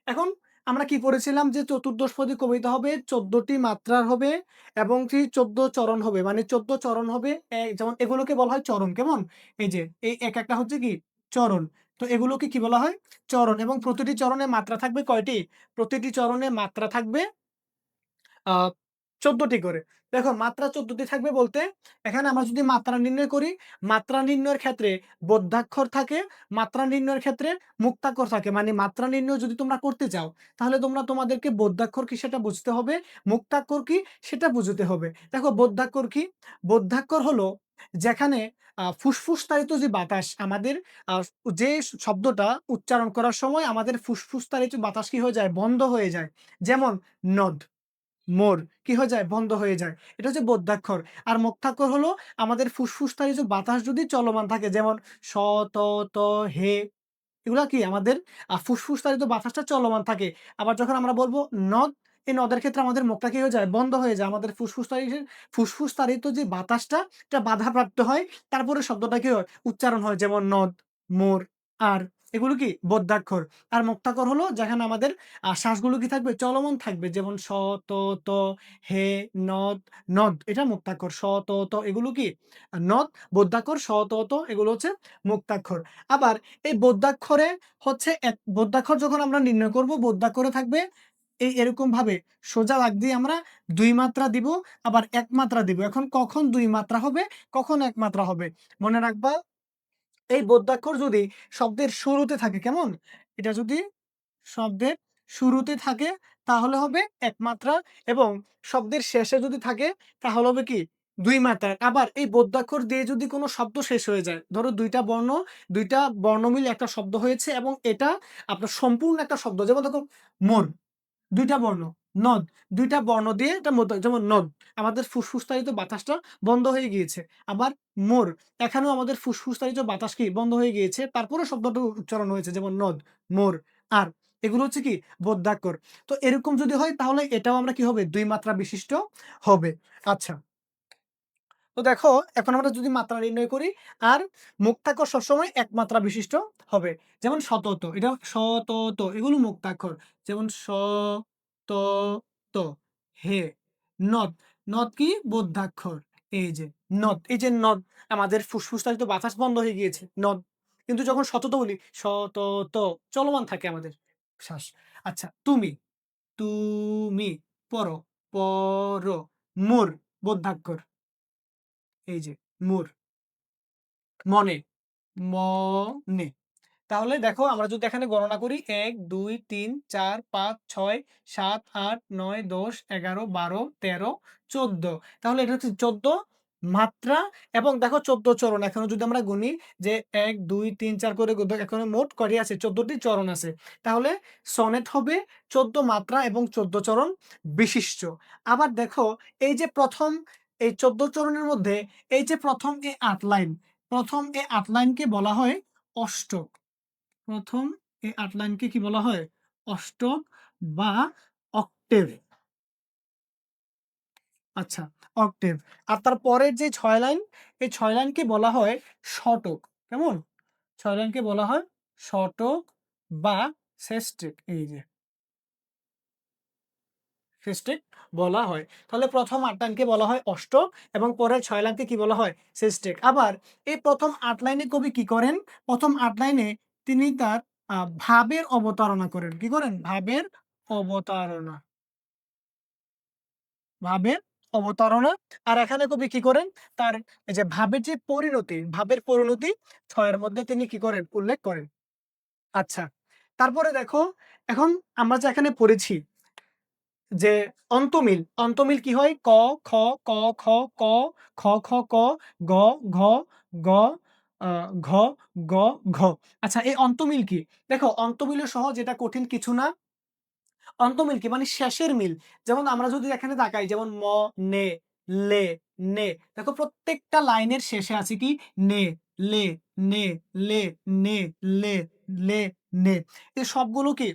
এখন আমরা কি পড়েছিলাম যে চতুর্দশপদী কবিতা হবে ১৪ টি মাত্রার হবে এবং ১৪ চরণ হবে। মানে ১৪ চরণ হবে যেমন এগুলোকে বলা হয় চরণ। কেমন? এই যে এই একটা হচ্ছে কি চরণ। তো এগুলোকে কি বলা হয়? চরণ এবং প্রতিটি চরণে মাত্রা থাকবে কয়টি? প্রতিটি চরণে মাত্রা থাকবে আ ১৪ টি করে। দেখো মাত্রা ১৪ টি থাকবে বলতে এখানে আমরা যদি মাত্রা নির্ণয় করি, মাত্রা নির্ণয়ের ক্ষেত্রে বদ্যাক্ষর থাকে, মাত্রা নির্ণয়ের ক্ষেত্রে মুক্তাক্ষর থাকে। মানে মাত্রা নির্ণয় যদি তোমরা করতে চাও, তাহলে তোমরা তোমাদেরকে বদ্যাক্ষর কি সেটা বুঝতে হবে, মুক্তাক্ষর কি সেটা বুঝতে হবে। দেখো বদ্যাক্ষর কি? বদ্যাক্ষর হলো যেখানে ফুসফুস তাড়িত যে বাতাস আমাদের আ যে শব্দটা উচ্চারণ করার সময় আমাদের ফুসফুস তাড়িত বাতাস কি হয়ে যায়? বন্ধ হয়ে যায়। যেমন নদ। মোর কি হয়ে যায়? বন্ধ হয়ে যায়। এটা হচ্ছে বদ্যাক্ষর। আর মুক্তাক্ষর হলো আমাদের ফুসফুসটায় বাতাস যদি চলমান থাকে যেমন স, ত, ত, হে এগুলা কি আমাদের ফুসফুসতাড়িত বাতাসটা চলমান থাকে। আবার যখন আমরা বলব নদ, এই নদের ক্ষেত্রে আমাদের মুখটা কি হয়ে যায়? বন্ধ হয়ে যায়। আমাদের ফুসফুসতাড়িত যে বাতাসটা এটা বাধাপ্রাপ্ত হয়। তারপরে শব্দটা কি হয়? উচ্চারণ হয় যেমন নদ, মোর, আর এগুলো কি বদ্যাক্ষর। আর মুক্তাক্ষর হলো যেখানে আমাদের শ্বাসগুলো কি থাকবে? চলমান থাকবে। যেমন স, ত, ত, হে, নদ, নদ এটা মুক্তাক্ষর। স, ত, ত এগুলো কি? নদ, বদ্যাক্ষর, স, ত, ত এগুলো হচ্ছে মুক্তাক্ষর। আবার এই বদ্যাক্ষরে হচ্ছে বদ্যাক্ষর যখন আমরা নির্ণয় করব, বদ্যাক্ষরে থাকবে এরকমভাবে সোজা দাগ দিয়ে আমরা ২ মাত্রা দিব, আবার ১ মাত্রা দিব। এখন কখন ২ মাত্রা হবে, কখন ১ মাত্রা হবে? মনে রাখবা এই বদ্যাক্ষর যদি শব্দের শুরুতে থাকে, কেমন? এটা যদি শব্দের শুরুতে থাকে তাহলে হবে ১ মাত্রা এবং শব্দের শেষে যদি থাকে তাহলে হবে কি ২ মাত্রার। আবার এই বদ্যাক্ষর দিয়ে যদি কোন শব্দ শেষ হয়ে যায়, ধরো ২ টা বর্ণ, ২ টা বর্ণ মিলে একটা শব্দ হয়েছে এবং এটা আপনার সম্পূর্ণ একটা শব্দ। যেমন দেখো মোর ২ টা বর্ণ, নদ ২ টা বর্ণ দিয়ে এটা যেমন নদ। আমাদের ফুসফুসতাড়িত বাতাসটা বন্ধ হয়ে গিয়েছে। আবার মোর এখানেও আমাদের ফুসফুসতাড়িত বাতাস কি বন্ধ হয়ে গিয়েছে। তারপরেও শব্দটা উচ্চারণ হয়েছে যেমন নদ, মোর, আর এগুলো হচ্ছে কি বদ্যাক্ষর। তো এরকম যদি হয় তাহলে এটাও আমরা কি হবে ২ মাত্রা বিশিষ্ট হবে। আচ্ছা। তো দেখো এখন আমরা যদি মাত্রা নির্ণয় করি আর মুক্তাক্ষর সবসময় ১ মাত্রা বিশিষ্ট হবে। যেমন শতত এটা শতত এগুলো মুক্তাক্ষর। যেমন স, ত, ত, হে, নদ, নদ কি বদ্যাক্ষর। এই যে নদ, এই যে নদ আমাদের ফুসফুসটায় তো বাতাস বন্ধ হয়ে গিয়েছে নদ। কিন্তু যখন শতত বলি স, ত, ত চলমান থাকে আমাদের শ্বাস। আচ্ছা তুমি, তুমি, পর, পর, মোর বদ্যাক্ষর। এই যে মুর, মনে, মনে। তাহলে দেখো আমরা যদি এখানে গণনা করি ১, ২, ৩, ৪, ৫, ৬, ৭, ৮, ৯, ১০, ১১, ১২, ১৩, ১৪ তাহলে এটা হচ্ছে ১৪ মাত্রা এবং দেখো ১৪ চরণ। এখনো যদি আমরা গুনি যে ১, ২, ৩, ৪ করে এখানে মোট কয়টি আছে? ১৪ টি চরণ আছে। তাহলে সনেট হবে ১৪ মাত্রা এবং ১৪ চরণ বিশিষ্ট। আবার দেখো এই যে ১ম এই ১৪ চরণের মধ্যে এই যে ১ম এই ৮ লাইন, ১ম এই ৮ লাইনকে বলা হয় অষ্টক। ১ম এই ৮ লাইনকে কি বলা হয়? অষ্টক বা অক্টেভ। আচ্ছা, অক্টেভ। আর তার পরের যে ৬ লাইন, এই ৬ লাইনকে বলা হয় শতক। কেমন? ৬ লাইনকে বলা হয় শতক বা ষষ্ঠিক। এই যে ষষ্ঠিক বলা হয়। তাহলে ১ম ৮ লাইনকে বলা হয় অষ্টক এবং পরের ৬ লাইনকে কি বলা হয়? ষষ্ঠিক। আবার এই ১ম ৮ লাইনে কবি কি করেন? ১ম ৮ লাইনে তিনি তার ভাবের অবতারণা করেন। কি করেন? ভাবের অবতারণা। ভাবের অবতারণা। আর এখানে কবি কি করেন? তার এই যে ভাবের যে পরিণতি, ভাবের পরিণতি ৬ এর মধ্যে তিনি কি করেন? উল্লেখ করেন। আচ্ছা। তারপরে দেখো এখন আমরা যে এখানে পড়েছি যে অন্তমিল, অন্তমিল কি হয়? ক, খ, ক, খ, ক, খ, খ, ক, গ, ঘ, গ, আ ঘ, গ, ঘ। আচ্ছা এই অন্তমিল কি? দেখো অন্তমিলের সহজ এটা কঠিন কিছু না। অন্তমিল কি? মানে শেষের মিল। যেমন আমরা যদি এখানে তাকাই যেমন ম, নে, লে, নে। দেখো প্রত্যেকটা লাইনের শেষে আছে কি? নে, লে, নে, লে, নে, লে, লে, নে। এই সবগুলো কি?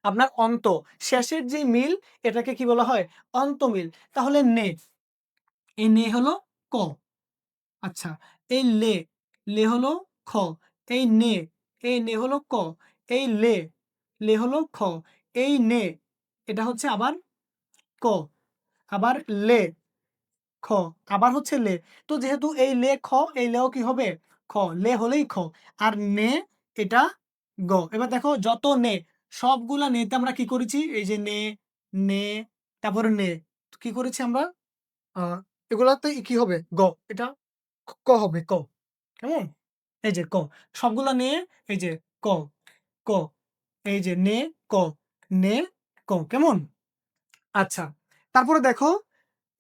আপনার অন্ত। শেষের যে মিল এটাকে কি বলা হয়? অন্তমিল। তাহলে নে, এই নে হলো ক। আচ্ছা, এই লে, লে হলো খ। এই নে হলো ক। এই লে, লে হলো খ, এই নে এটা হচ্ছে আবার ক, আবার লে খ, আবার হচ্ছে লে। তো যেহেতু এই লে খ, এই লেও কি হবে খ, লে হলেই খ। আর নে এটা গ। এবার দেখো যত নে সবগুলা নেতে আমরা কি করেছি, এই যে নে, নে, তারপরে নে, কি করেছি আমরা এগুলাতে কি হবে গ, এটা ক হবে ক। কেমন? এই যে ক, সবগুলা নে, এই যে ক, ক, এই যে নে, ক, নে, ক। কেমন? আচ্ছা, তারপরে দেখো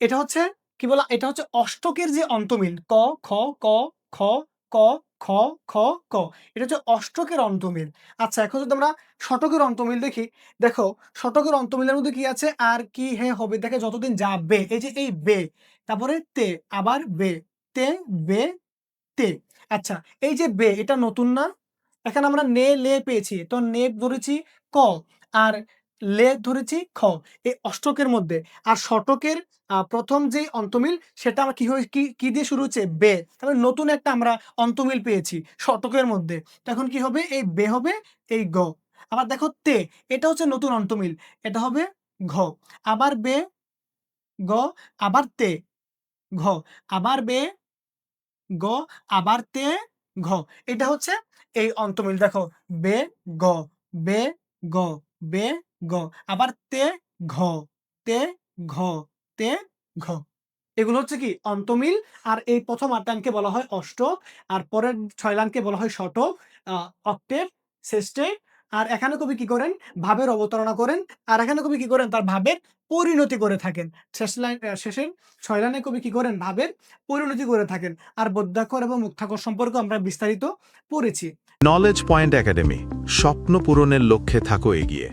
এটা হচ্ছে কি বলা, এটা হচ্ছে অষ্টকের যে অন্তমিল ক, খ, ক, খ, ক, খ, খ, ক। এটা হচ্ছে অষ্টকের অন্তমিল। আচ্ছা, এখন যদি আমরা শতকের অন্তমিল দেখি, দেখো শতকের অন্তমিলের মধ্যে কি আছে, আর কি হে হবে, দেখে যতদিন যাবে, এই যে এই বে, তারপরে তে, আবার বে, তে, বে, তে। আচ্ছা, এই যে বে এটা নতুন না? এখানে আমরা নে লে পেয়েছি, তো নে ধরেছি ক, আর লে ধরেছি খ, এই অষ্টকের মধ্যে। আর শতকের প্রথম যে অন্তমিল সেটা আমরা কি দিয়ে শুরু হচ্ছে বে, তারপরে নতুন একটা আমরা অন্তমিল পেয়েছি শতকের মধ্যে। তো এখন কি হবে, এই বে হবে এই গ। আবার দেখো তে, এটা হচ্ছে নতুন অন্তমিল, এটা হবে ঘ। আবার বে, গ, আবার তে, ঘ, আবার বে, গ, আবার তে, ঘ। এটা হচ্ছে এই অন্তমিল। দেখো বে, গ, বে, গ, বে, গ, আবার তে, ঘ, তে, ঘ, তে, ঘ। এগুলো হচ্ছে কি অন্তমিল। আর এই প্রথম ৮ লাইনকে বলা হয় অষ্টক, আর পরের ৬ লাইনকে বলা হয় শতক, অক্টেভ, সেস্টে। আর এখানে কবি কি করেন, ভাবের অবতারণা করেন। আর এখানে কবি কি করেন, তার ভাবের পরিণতি করে থাকেন। শেষের ৬ লাইনে কবি কি করেন, ভাবের পরিণতি করে থাকেন। আর বদ্যাক্ষর এবং মুক্তাক্ষর সম্পর্কে আমরা বিস্তারিত পড়েছি। নলেজ পয়েন্ট একাডেমি, স্বপ্ন পূরণের লক্ষ্যে থাকো এগিয়ে।